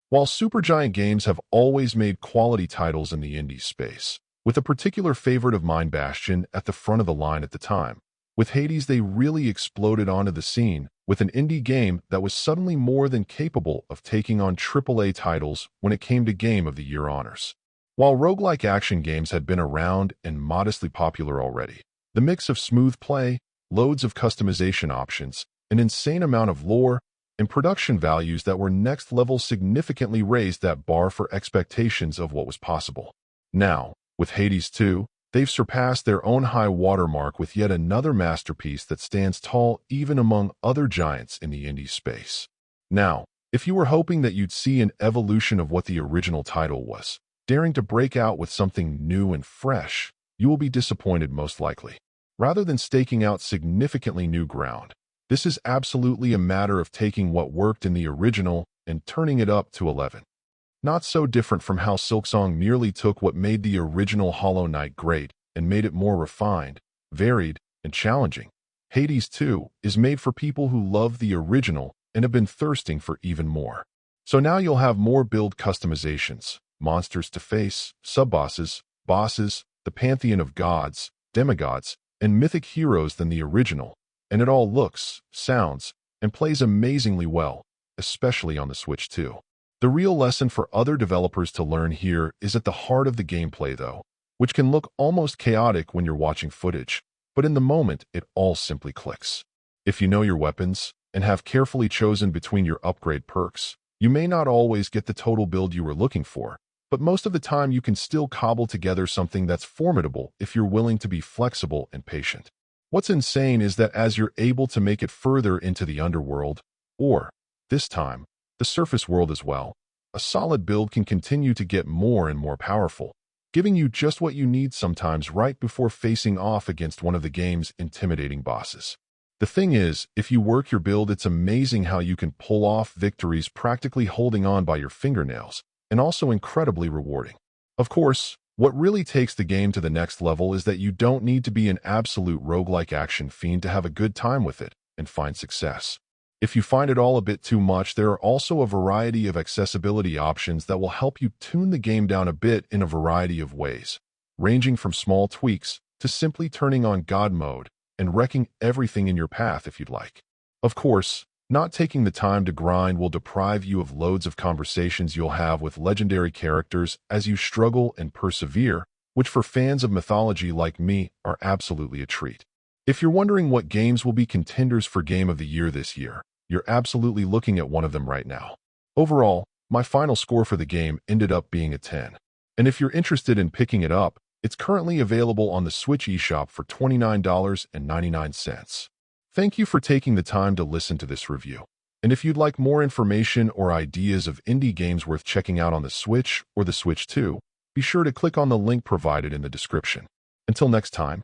While Supergiant Games have always made quality titles in the indie space, with a particular favorite of mine, Bastion, at the front of the line at the time, with Hades they really exploded onto the scene with an indie game that was suddenly more than capable of taking on AAA titles when it came to Game of the Year honors. While roguelike action games had been around and modestly popular already, the mix of smooth play, loads of customization options, an insane amount of lore, and production values that were next level significantly raised that bar for expectations of what was possible. Now, with Hades 2, they've surpassed their own high watermark with yet another masterpiece that stands tall even among other giants in the indie space. Now, if you were hoping that you'd see an evolution of what the original title was, daring to break out with something new and fresh, you will be disappointed most likely. Rather than staking out significantly new ground, this is absolutely a matter of taking what worked in the original and turning it up to 11. Not so different from how Silksong merely took what made the original Hollow Knight great and made it more refined, varied, and challenging. Hades 2 is made for people who love the original and have been thirsting for even more. So now you'll have more build customizations, monsters to face, sub-bosses, bosses, the pantheon of gods, demigods, and mythic heroes than the original, and it all looks, sounds, and plays amazingly well, especially on the Switch too. The real lesson for other developers to learn here is at the heart of the gameplay though, which can look almost chaotic when you're watching footage, but in the moment it all simply clicks. If you know your weapons and have carefully chosen between your upgrade perks, you may not always get the total build you were looking for, but most of the time you can still cobble together something that's formidable if you're willing to be flexible and patient. What's insane is that as you're able to make it further into the underworld, or, this time, the surface world as well, a solid build can continue to get more and more powerful, giving you just what you need sometimes right before facing off against one of the game's intimidating bosses. The thing is, if you work your build, it's amazing how you can pull off victories practically holding on by your fingernails, and also incredibly rewarding. Of course, what really takes the game to the next level is that you don't need to be an absolute roguelike action fiend to have a good time with it and find success. If you find it all a bit too much, there are also a variety of accessibility options that will help you tune the game down a bit in a variety of ways, ranging from small tweaks to simply turning on God mode and wrecking everything in your path if you'd like. Of course, not taking the time to grind will deprive you of loads of conversations you'll have with legendary characters as you struggle and persevere, which for fans of mythology like me are absolutely a treat. If you're wondering what games will be contenders for Game of the Year this year, you're absolutely looking at one of them right now. Overall, my final score for the game ended up being a 10. And if you're interested in picking it up, it's currently available on the Switch eShop for $29.99. Thank you for taking the time to listen to this review. And if you'd like more information or ideas of indie games worth checking out on the Switch or the Switch 2, be sure to click on the link provided in the description. Until next time,